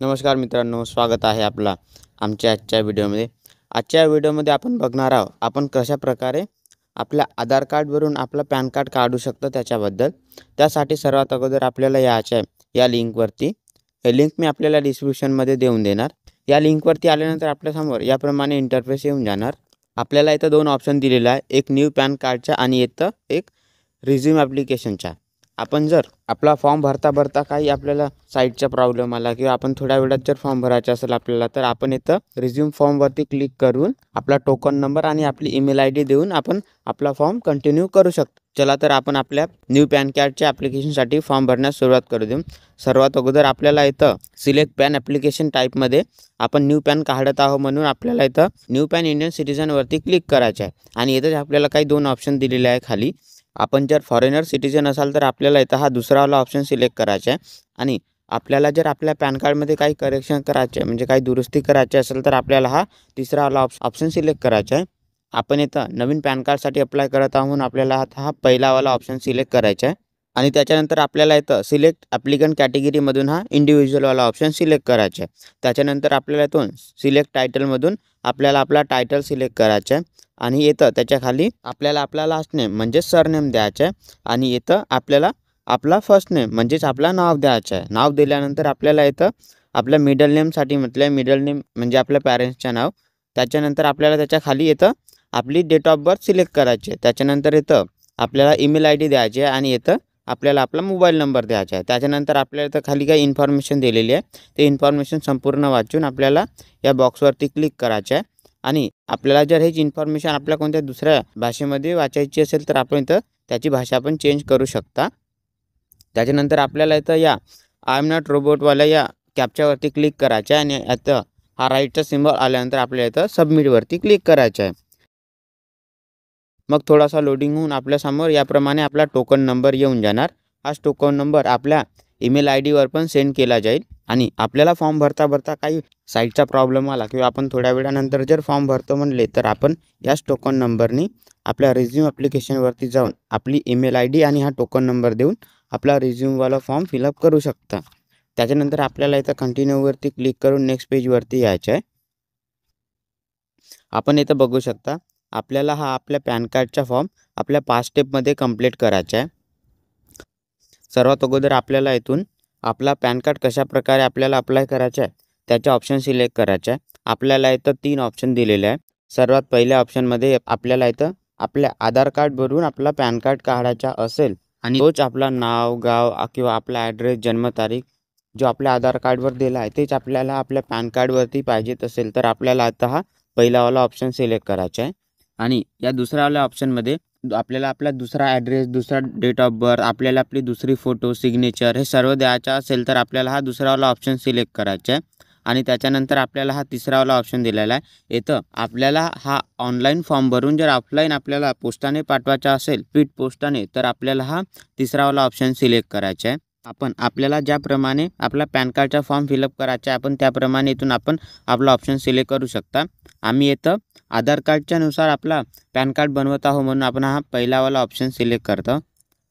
नमस्कार मित्रांनो, स्वागत आहे आपला आमच्या आजच्या व्हिडिओमध्ये। आजच्या व्हिडिओमध्ये आपण बघणार आहोत आपण कशा प्रकारे आपल्या आधार कार्डवरून आपलं पॅन कार्ड काढू शकतो त्याच्याबद्दल। त्यासाठी सर्वात अगोदर आपल्याला यायचे आहे या लिंकवरती। हे लिंक मी आपल्याला डिस्क्रिप्शनमध्ये देऊन देणार। या लिंकवरती आल्यानंतर आपल्यासमोर याप्रमाणे इंटरफेस येऊन जाणार। आपल्याला इथं दोन ऑप्शन दिलेला आहे, एक न्यू पॅन कार्डचा आणि इथं एक रिझ्यूम ॲप्लिकेशनचा। आपण जर आपला फॉर्म भरता काही आपल्याला साईटचा प्रॉब्लेम आला किंवा आपण थोड्या वेळात जर फॉर्म भरायचा असेल आपल्याला, तर आपण इथं रिझ्यूम फॉर्मवरती क्लिक करून आपला टोकन नंबर आणि आपली ईमेल आयडी देऊन आपण आपला फॉर्म कंटिन्यू करू शकतो। चला तर आपण आपल्या न्यू पॅन कार्डच्या ॲप्लिकेशनसाठी फॉर्म भरण्यास सुरुवात करू देऊ। सर्वात अगोदर आपल्याला इथं सिलेक्ट पॅन ॲप्लिकेशन टाईपमध्ये आपण न्यू पॅन काढत आहोत, म्हणून आपल्याला इथं न्यू पॅन इंडियन सिटीजनवरती क्लिक करायचं आहे। आणि इथं आपल्याला काही दोन ऑप्शन दिलेले आहे खाली। आपण जर फॉरेनर सिटीजन असाल तर आपल्याला इथं हा दुसरावाला ऑप्शन सिलेक्ट करायचा आहे। आणि आपल्याला जर आपल्या पॅन कार्डमध्ये काही करेक्शन करायचे आहे, म्हणजे काही दुरुस्ती करायची असेल, तर आपल्याला हा तिसरावाला ऑप्शन सिलेक्ट करायचा आहे। आपण इथं नवीन पॅन कार्डसाठी अप्लाय करत आहोत, म्हणून आपल्याला हा पहिलावाला ऑप्शन सिलेक्ट करायचा आहे। आणि त्याच्यानंतर आपल्याला इथं सिलेक्ट ॲप्लिकंट कॅटेगरीमधून हा इंडिव्हिज्युअलवाला ऑप्शन सिलेक्ट करायचा आहे। त्याच्यानंतर आपल्याला इथून सिलेक्ट टायटलमधून आपल्याला आपला टायटल सिलेक्ट करायचा आहे। आणि इथं त्याच्या खाली आपल्याला आपला लास्ट नेम म्हणजे सरनेम द्यायचं आहे। आणि इथं आपल्याला आपला फर्स्ट नेम म्हणजेच आपला नाव द्यायचं आहे। नाव दिल्यानंतर आपल्याला इथं आपल्या मिडल नेमसाठी म्हटलं आहे, मिडल नेम म्हणजे आपल्या पॅरेंट्सचं नाव। त्याच्यानंतर आपल्याला त्याच्या खाली इथं आपली डेट ऑफ बर्थ सिलेक्ट करायची आहे। त्याच्यानंतर इथं आपल्याला ईमेल आय डी द्यायची आहे आणि इथं आपल्याला आपला मोबाईल नंबर द्यायचा आहे। त्याच्यानंतर आपल्याला इथं खाली काही इन्फॉर्मेशन दिलेली आहे, ते इन्फॉर्मेशन संपूर्ण वाचून आपल्याला या बॉक्सवरती क्लिक करायचं आहे। आणि आपल्याला जर हेच इन्फॉर्मेशन आपल्या कोणत्या दुसऱ्या भाषेमध्ये वाचायची असेल, तर आपण इथं त्याची भाषा पण चेंज करू शकता। त्याच्यानंतर आपल्याला इथं या आय एम नॉट रोबोटवाल्या या कॅप्चावरती क्लिक करायचं आहे। आणि इथं हा राईटचा सिम्बॉल आल्यानंतर आपल्याला इथं सबमिटवरती क्लिक करायचं आहे। मग थोडासा लोडिंग होऊन आपल्यासमोर याप्रमाणे आपला टोकन नंबर येऊन जाणार। हाच टोकन नंबर आपल्या ईमेल आय डीवर पण सेंड केला जाईल। आणि आपल्याला फॉर्म भरता काही साईटचा प्रॉब्लेम आला किंवा आपण थोड्या वेळानंतर जर फॉर्म भरतो म्हणले, तर आपण याच टोकन नंबरनी आपल्या रिझ्यूम ॲप्लिकेशनवरती जाऊन आपली ईमेल आय डी आणि हा टोकन नंबर देऊन आपला रिझ्यूमवाला फॉर्म फिलअप करू शकता। त्याच्यानंतर आपल्याला इथं कंटिन्यूवरती क्लिक करून नेक्स्ट पेजवरती यायचं आहे। आपण इथं बघू शकता आपल्याला हा आपल्या पॅन कार्डचा फॉर्म आपल्या 5 स्टेपमध्ये कंप्लीट करायचा आहे। सर्वात अगोदर आपल्याला इथून आपला पॅन कार्ड कशा प्रकारे आपल्याला अप्लाय करायचा आहे त्याचे ऑप्शन सिलेक्ट करायचे आहे। आपल्याला इथं 3 ऑप्शन दिलेले आहे। सर्वात पहिल्या ऑप्शनमध्ये आपल्याला इथं आपल्या आधार कार्डवरून आपला पॅन कार्ड काढायचा असेल आणि तोच आपला नाव, गाव किंवा आपला ॲड्रेस, जन्मतारीख जो आपल्या आधार कार्डवर दिला आहे तेच आपल्याला आपल्या पॅन कार्डवरती पाहिजेत असेल, तर आपल्याला आता हा पहिलावाला ऑप्शन सिलेक्ट करायचा आहे। आणि या दुसऱ्यावाल्या ऑप्शनमध्ये आपल्याला आपला दुसरा ॲड्रेस, दुसरा डेट ऑफ बर्थ, आपल्याला आपली दुसरी फोटो, सिग्नेचर हे सर्व द्यायचं असेल, तर आपल्याला हा दुसरावाला ऑप्शन सिलेक्ट करायचा आहे। आणि त्याच्यानंतर आपल्याला हा तिसरावाला ऑप्शन दिलेला आहे। इथं आपल्याला हा ऑनलाईन फॉर्म भरून जर ऑफलाईन आपल्याला पोस्टाने पाठवायचा असेल, स्पीड पोस्टाने, तर आपल्याला हा तिसरावाला ऑप्शन सिलेक्ट करायचा आहे। आपण आपल्याला ज्याप्रमाणे आपला पॅन कार्डचा फॉर्म फिलअप करायचा आहे, आपण त्याप्रमाणे इथून आपण आपला ऑप्शन सिलेक्ट करू शकता। आम्ही इथं आधार कार्डच्या नुसार आपला पॅन कार्ड बनवत आहोत, म्हणून आपण हा पहिलावाला ऑप्शन सिलेक्ट करतो।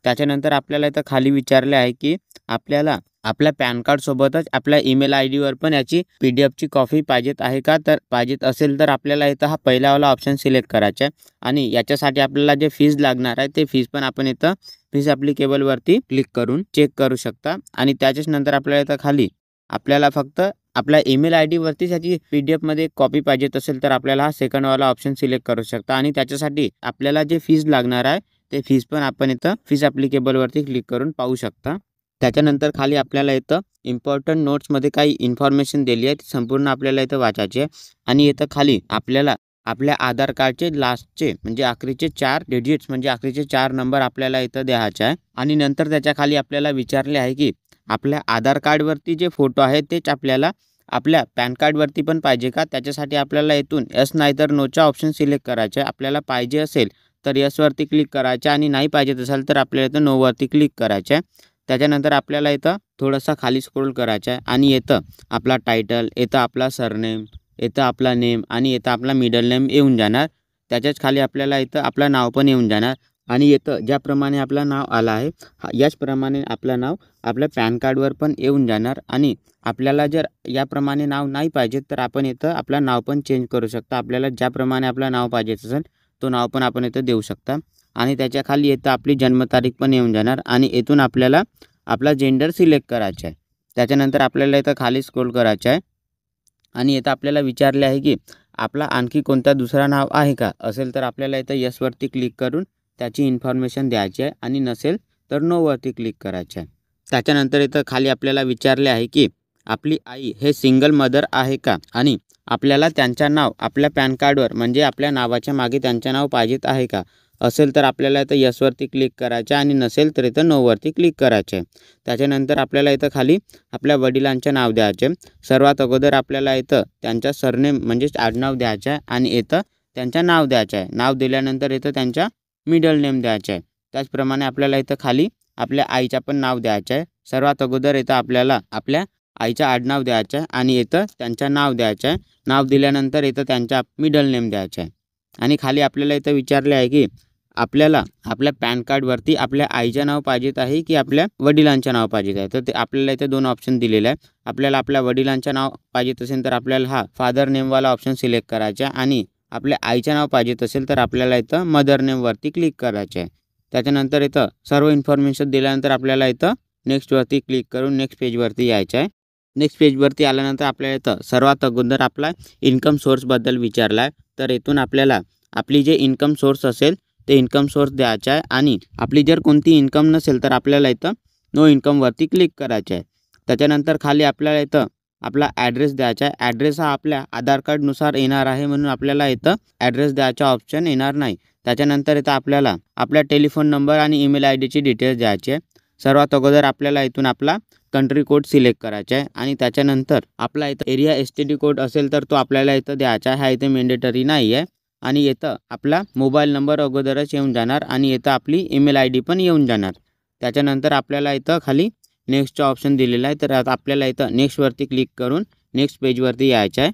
त्याच्यानंतर आपल्याला इथं खाली विचारले आहे की आपल्याला आपल्या पॅन कार्डसोबतच आपल्या ईमेल आय डीवर पण याची PDF ची कॉपी पाहिजेत आहे का, तर पाहिजेत असेल तर आपल्याला इथं हा पहिलावाला ऑप्शन सिलेक्ट करायचा आहे। आणि याच्यासाठी आपल्याला जे फीज लागणार आहे ते फीज पण आपण इथं फीज ॲप्लिकेबलवरती क्लिक करून चेक करू शकता। आणि त्याच्याच नंतर आपल्याला इथं खाली आपल्याला फक्त आपल्या ईमेल आय डीवरतीच ह्याची PDF मध्ये कॉपी पाहिजेत असेल, तर आपल्याला हा सेकंडवाला ऑप्शन सिलेक्ट करू शकता। आणि त्याच्यासाठी आपल्याला जे फीज लागणार आहे ते फीज पण आपण इथं फीज ॲप्लिकेबलवरती क्लिक करून पाहू शकता। त्याच्यानंतर खाली आपल्याला इथं इम्पॉर्टंट नोट्समध्ये काही इन्फॉर्मेशन दिली आहे, ती संपूर्ण आपल्याला इथं वाचायची आहे। आणि इथं खाली आपल्याला आपल्या आधार कार्डचे लास्टचे म्हणजे आखरीचे 4 डिजिट्स म्हणजे आखरीचे 4 नंबर आपल्याला इथं द्यायचे आहे। आणि नंतर त्याच्या खाली आपल्याला विचारले आहे की आपल्या आधार कार्डवरती जे फोटो आहे तेच आपल्याला आपल्या पॅन कार्डवरती पण पाहिजे का। त्याच्यासाठी आपल्याला इथून यस नाहीतर नोचा ऑप्शन सिलेक्ट करायचा आहे। आपल्याला पाहिजे असेल तर यसवरती क्लिक करायचं आणि नाही पाहिजे असेल तर आपल्याला इथं नोवरती क्लिक करायचं आहे। त्याच्यानंतर आपल्याला इथं थोडासा खाली स्क्रोल करायचा आहे आणि इथं आपला टायटल, इथं आपला सरनेम, इथं आपला नेम आणि इथं आपला मिडल नेम येऊन जाणार। त्याच्याच खाली आपल्याला इथं आपलं नाव पण येऊन जाणार। आणि इथं ज्याप्रमाणे आपलं नाव आलं आहे याचप्रमाणे आपलं नाव आपल्या पॅन कार्डवर पण येऊन जाणार. आणि आपल्याला जर याप्रमाणे नाव नाही पाहिजे तर आपण इथं आपलं नाव पण चेंज करू शकता. आपल्याला ज्याप्रमाणे आपलं नाव पाहिजे असेल तो नाव पण आपण इथं देऊ शकता. आणि त्याच्या खाली इथं आपली जन्मतारीख पण येऊन जाणार. आणि इथून आपल्याला आपला जेंडर सिलेक्ट करायचा आहे. त्याच्यानंतर आपल्याला इथं खाली स्क्रोल करायचं आहे आणि इथं आपल्याला विचारले आहे की आपला आणखी कोणता दुसरा नाव आहे का. असेल तर आपल्याला इथं यसवरती क्लिक करून त्याची इन्फॉर्मेशन द्यायची आहे आणि नसेल तर नोवरती क्लिक करायचं आहे. त्याच्यानंतर इथं खाली आपल्याला विचारले आहे की आपली आई हे सिंगल मदर आहे का आणि आपल्याला त्यांच्या नाव आपल्या पॅन कार्डवर म्हणजे आपल्या नावाच्या मागे त्यांचं नाव पाहिजेत आहे का. असेल तर आपल्याला इथं यसवरती क्लिक करायचं आणि नसेल तर इथं नोवरती क्लिक करायचं आहे. त्याच्यानंतर आपल्याला इथं खाली आपल्या वडिलांचे नाव द्यायचे. सर्वात अगोदर आपल्याला इथं त्यांचा सरनेम म्हणजेच आडनाव द्यायचं आहे आणि इथं त्यांचं नाव द्यायचं आहे. नाव दिल्यानंतर इथं त्यांचा मिडल नेम द्यायचा आहे. त्याचप्रमाणे आपल्याला इथं खाली आपल्या आईचं पण नाव द्यायचं आहे. सर्वात अगोदर इथं आपल्याला आपल्या आईचं आडनाव द्यायचं आहे आणि इथं त्यांचं नाव द्यायचं आहे. नाव दिल्यानंतर इथं त्यांचा मिडल नेम द्यायचा आहे. आणि खाली आपल्याला इथं विचारले आहे की आपल्याला आपल्या पॅन कार्डवरती आपल्या आईचं नाव पाहिजेत आहे की आपल्या वडिलांचं नाव पाहिजे आहे. तर ते आपल्याला इथं दोन ऑप्शन दिलेले आहे. आपल्याला आपल्या वडिलांचं नाव पाहिजे असेल तर आपल्याला हा फादर नेमवाला ऑप्शन सिलेक्ट करायचा आहे आणि आपल्या आईचं नाव पाहिजे असेल तर आपल्याला इथं मदर नेमवरती क्लिक करायचं आहे. त्याच्यानंतर इथं सर्व इन्फॉर्मेशन दिल्यानंतर आपल्याला इथं नेक्स्टवरती क्लिक करून नेक्स्ट पेजवरती यायचं आहे. नेक्स्ट पेजवरती आल्यानंतर आपल्याला इथं सर्वात अगोदर आपला इन्कम सोर्सबद्दल विचारला आहे. तर इथून आपल्याला आपली जे इन्कम सोर्स असेल ते इन्कम सोर्स द्यायचा आहे आणि आपली जर कोणती इन्कम नसेल तर आपल्याला इथं नो इन्कमवरती क्लिक करायचं आहे. त्याच्यानंतर खाली आपल्याला इथं आपला ॲड्रेस द्यायचा आहे. ॲड्रेस हा आपल्या आधार कार्डनुसार येणार आहे म्हणून आपल्याला इथं ॲड्रेस द्यायचा ऑप्शन येणार नाही. त्याच्यानंतर इथं आपल्याला आपल्या टेलिफोन नंबर आणि ईमेल आयडीची डिटेल्स द्यायची आहे. सर्वात अगोदर आपल्याला इथून आपला कंट्री कोड सिलेक्ट करायचा आहे आणि त्याच्यानंतर आपला इथं एरिया STD कोड असेल तर तो आपल्याला इथं द्यायचा आहे. हा इथे मेंडेटरी नाही आहे. आणि इथं आपला मोबाईल नंबर अगोदरच येऊन जाणार आणि इथं आपली ईमेल आयडी पण येऊन जाणार. त्याच्यानंतर आपल्याला इथं खाली नेक्स्टचा ऑप्शन दिलेला आहे. तर आता आपल्याला इथं नेक्स्टवरती क्लिक करून नेक्स्ट पेजवरती यायचं आहे.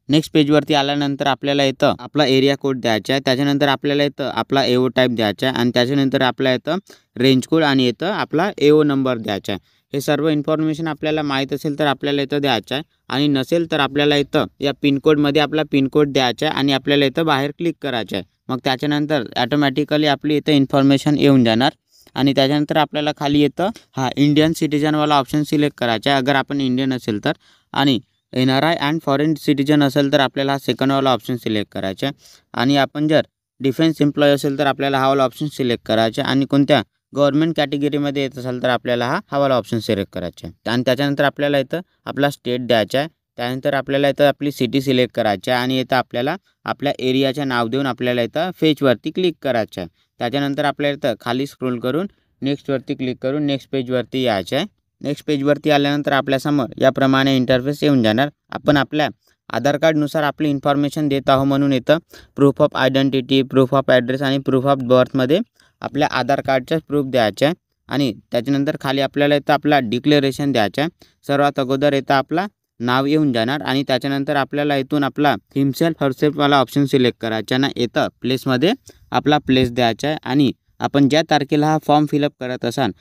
नेक्स्ट पेजवरती आल्यानंतर आपल्याला इथं आपला एरिया कोड द्यायचा आहे. त्याच्यानंतर आपल्याला इथं आपला AO टाईप द्यायचा आहे आणि त्याच्यानंतर आपल्या इथं रेंज कोड आणि इथं आपला AO नंबर द्यायचा आहे. हे सर्व इन्फॉर्मेशन आपल्याला माहीत असेल तर आपल्याला इथं द्यायचं आहे आणि नसेल तर आपल्याला इथं या पिनकोडमध्ये आपला पिनकोड द्यायचा आहे आणि आपल्याला इथं बाहेर क्लिक करायचं आहे. मग त्याच्यानंतर ॲटोमॅटिकली आपली इथं इन्फॉर्मेशन येऊन जाणार. आणि त्याच्यानंतर आपल्याला खाली येतं इंडियन सिटीजनवाला ऑप्शन सिलेक्ट करायचा आहे अगर आपण इंडियन असेल तर. आणि NRI अँड फॉरेन सिटीजन असेल तर आपल्याला हा सेकंडवाला ऑप्शन सिलेक्ट करायचा आहे. आणि आपण जर डिफेन्स एम्प्लॉई असेल तर आपल्याला हा वाला ऑप्शन सिलेक्ट करायचा आहे. आणि कोणत्या गव्हर्नमेंट कॅटेगरीमध्ये येत असेल तर आपल्याला हा वाला ऑप्शन सिलेक्ट करायचा आहे. आणि त्याच्यानंतर आपल्याला इथं आपला स्टेट द्यायचा आहे. त्यानंतर आपल्याला इथं आपली सिटी सिलेक्ट करायची आहे आणि इथं आपल्याला आपल्या एरियाचं नाव देऊन आपल्याला इथं फेचवरती क्लिक करायचं आहे. त्याच्यानंतर आपल्याला इथं खाली स्क्रोल करून नेक्स्टवरती क्लिक करून नेक्स्ट पेजवरती यायचं आहे. नेक्स्ट पेजवरती आल्यानंतर आपल्यासमोर याप्रमाणे इंटरफेस येऊन जाणार. आपण आपल्या आधार कार्डनुसार आपली इन्फॉर्मेशन देत आहोत म्हणून इथं proof of identity, proof of address आणि प्रूफ ऑफ बर्थमध्ये आपल्या आधार कार्डचा प्रूफ द्यायचा आहे. आणि त्याच्यानंतर खाली आपल्याला इथं आपला डिक्लेरेशन द्यायचा आहे. सर्वात अगोदर इथं आपला नाव येऊन जाणार आणि त्याच्यानंतर आपल्याला इथून आपला हिमसेल्फ हरसेल्फवाला ऑप्शन सिलेक्ट करायचा ना. इथं प्लेसमध्ये आपला प्लेस द्यायचा आहे आणि आपण ज्या तारखेला हा फॉर्म फिलअप करत असाल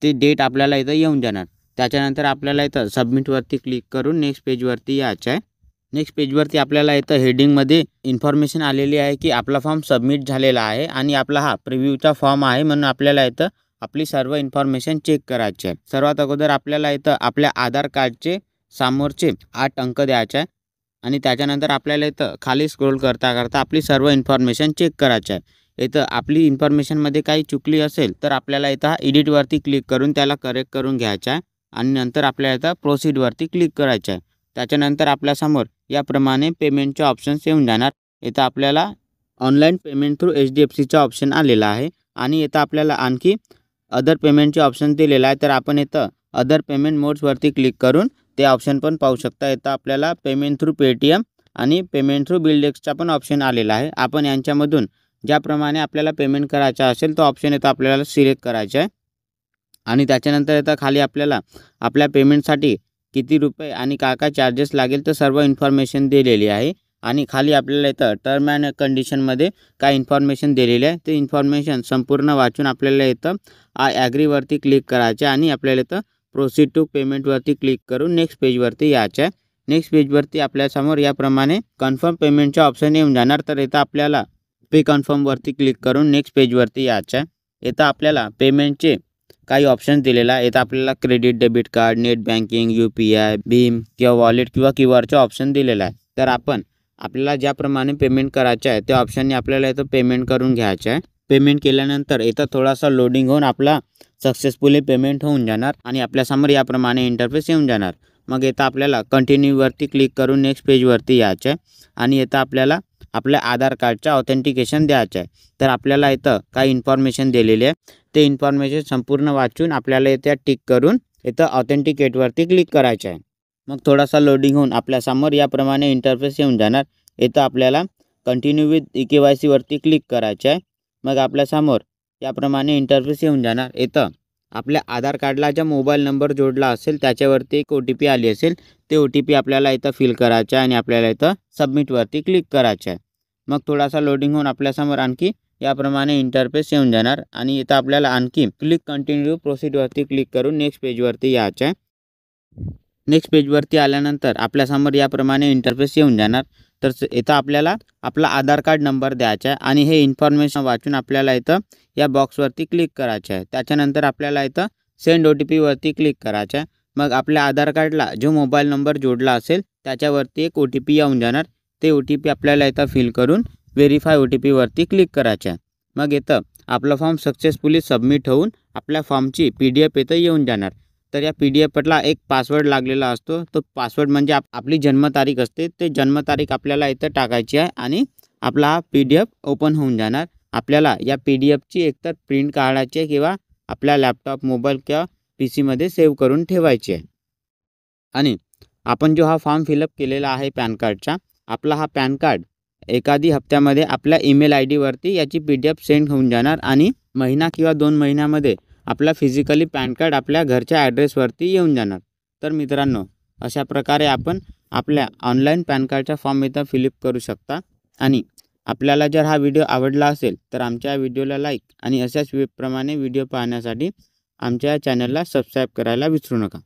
ते डेट आपल्याला इथं येऊन जाणार. त्याच्यानंतर आपल्याला इथं सबमिटवरती क्लिक करून नेक्स्ट पेजवरती यायचं आहे. नेक्स्ट पेजवरती आपल्याला इथं हेडिंगमध्ये इन्फॉर्मेशन आलेली आहे की आपला फॉर्म सबमिट झालेला आहे आणि आपला हा प्रिव्ह्यूचा फॉर्म आहे म्हणून आपल्याला इथं आपली सर्व इन्फॉर्मेशन चेक करायची आहे. सर्वात अगोदर आपल्याला इथं आपल्या आधार कार्डचे समोरचे 8 अंक द्यायचे आहे आणि त्याच्यानंतर आपल्याला इथं खाली स्क्रोल करता करता आपली सर्व इन्फॉर्मेशन चेक करायची आहे. इथं आपली इन्फॉर्मेशनमध्ये काही चुकली असेल तर आपल्याला इथं एडिटवरती क्लिक करून त्याला करेक्ट करून घ्यायचं आहे आणि नंतर आपल्याला इथं प्रोसीडवरती क्लिक करायचं आहे. त्याच्यानंतर आपल्यासमोर याप्रमाणे पेमेंटचे ऑप्शन्स येऊन जाणार. इथं आपल्याला ऑनलाईन पेमेंट थ्रू HDFCचा ऑप्शन आलेला आहे आणि इथं आपल्याला आणखी अदर पेमेंटचे ऑप्शन दिलेला आहे. तर आपण इथं अदर पेमेंट मोड्सवरती क्लिक करून ते ऑप्शन पण पाहू शकता. इथं आपल्याला पेमेंट थ्रू पेटीएम आणि पेमेंट थ्रू बिलडेक्सचा पण ऑप्शन आलेला आहे. आपण यांच्यामधून ज्याप्रमाणे आपल्याला पेमेंट करायचा असेल तो ऑप्शन इथं आपल्याला सिलेक्ट करायचा आहे. आणि त्याच्यानंतर इथं खाली आपल्याला आपल्या पेमेंटसाठी किती रुपये आणि काय काय चार्जेस लागेल तर सर्व इन्फॉर्मेशन दिलेली आहे. आणि खाली आपल्याला इथं टर्म अँड कंडिशनमध्ये काय इन्फॉर्मेशन दिलेली आहे ते इन्फॉर्मेशन संपूर्ण वाचून आपल्याला इथं आय ॲग्रीवरती क्लिक करायचे आणि आपल्याला इथं प्रोसीड टू पेमेंटवरती क्लिक करून नेक्स्ट पेजवरती यायचं आहे. नेक्स्ट पेजवरती आपल्यासमोर याप्रमाणे कन्फर्म पेमेंटचा ऑप्शन येऊन जाणार. तर इथं आपल्याला पे कन्फर्मवरती क्लिक करून नेक्स्ट पेजवरती यायचं आहे. इथं आपल्याला पेमेंटचे काही ऑप्शन दिलेला आहे. इथं आपल्याला credit, debit card, net banking, UPI, Bhim किंवा वॉलेट किंवा QR ऑप्शन दिलेला आहे. तर आपल्याला ज्याप्रमाणे पेमेंट करायचं आहे त्या ऑप्शनने आपल्याला इथं पेमेंट करून घ्यायचं आहे. पेमेंट केल्यानंतर इथं थोडासा लोडिंग होऊन आपला सक्सेसफुली पेमेंट होऊन जाणार आणि आपल्यासमोर याप्रमाणे इंटरफेस येऊन जाणार. मग इथं आपल्याला कंटिन्यूवरती क्लिक करून नेक्स्ट पेजवरती यायचं आहे आणि इथं आपल्याला आपल्या आधार कार्डचं ऑथेंटिकेशन द्यायचं आहे. तर आपल्याला इथं काही इन्फॉर्मेशन दिलेली आहे ते इन्फॉर्मेशन संपूर्ण वाचून आपल्याला इथे टिक करून इथं ऑथेंटिकेटवरती क्लिक करायचं आहे. मग थोडासा लोडिंग होऊन आपल्यासमोर याप्रमाणे इंटरफेस येऊन जाणार. इथं आपल्याला कंटिन्यू विथ KYC वरती क्लिक करायचं आहे. मग आपल्यासमोर याप्रमाणे इंटरफेस येऊन जाणार. इथं आपल्या आधार कार्डला ज्या मोबाईल नंबर जोडला असेल त्याच्यावरती एक OTP आली असेल ते OTP आपल्याला इथं फिल करायचं आहे आणि आपल्याला इथं सबमिटवरती क्लिक करायचं आहे. मग थोडासा लोडिंग होऊन आपल्यासमोर आणखी याप्रमाणे इंटरफेस येऊन जाणार आणि इथं आपल्याला आणखी क्लिक कंटिन्यू प्रोसीडवरती क्लिक करून नेक्स्ट पेजवरती यायचं आहे. नेक्स्ट पेजवरती आल्यानंतर आपल्यासमोर याप्रमाणे इंटरफेस येऊन जाणार. तर इथं आपल्याला आपला आधार कार्ड नंबर द्यायचा आहे आणि हे इन्फॉर्मेशन वाचून आपल्याला इथं या बॉक्सवरती क्लिक करायचं आहे. त्याच्यानंतर आपल्याला इथं सेंड OTP वरती क्लिक करायचं आहे. मग आपल्या आधार कार्डला जो मोबाईल नंबर जोडला असेल त्याच्यावरती एक OTP येऊन जाणार. ते OTP आपल्याला इथं फिल करून व्हेरीफाय OTP वरती क्लिक करायचं आहे. मग इथं आपला फॉर्म सक्सेसफुली सबमिट होऊन आपल्या फॉर्मची PDF इथं येऊन जाणार. तर या PDFला एक पासवर्ड लागलेला असतो. तो पासवर्ड म्हणजे आपली जन्मतारीख असते. ते जन्मतारीख आपल्याला इथं टाकायची आहे आणि आपला हा PDF ओपन होऊन जाणार. आपल्याला या PDFची एकतर प्रिंट काढायची आहे किंवा आपल्या लॅपटॉप, मोबाईल किंवा PCमध्ये सेव्ह करून ठेवायची आहे. आणि आपण जो हा फॉर्म फिलअप केलेला आहे पॅन कार्डचा, आपला हा पॅन कार्ड एखादी हप्त्यामध्ये आपल्या ईमेल ID वरती याची PDF सेंड होऊन जाणार आणि महिना किंवा 2 महिन्यामध्ये आपला फिजिकली पॅन कार्ड आपल्या घरच्या ॲड्रेसवरती येऊन जाणार. तर मित्रांनो, अशा प्रकारे आपण आपल्या ऑनलाईन पॅन कार्डचा फॉर्म इथं फिलअप करू शकता. आणि आपल्याला जर हा व्हिडिओ आवडला असेल तर आमच्या व्हिडिओला लाईक आणि अशाच प्रमाणे व्हिडिओ पाहण्यासाठी आमच्या चॅनलला सबस्क्राईब करायला विसरू नका.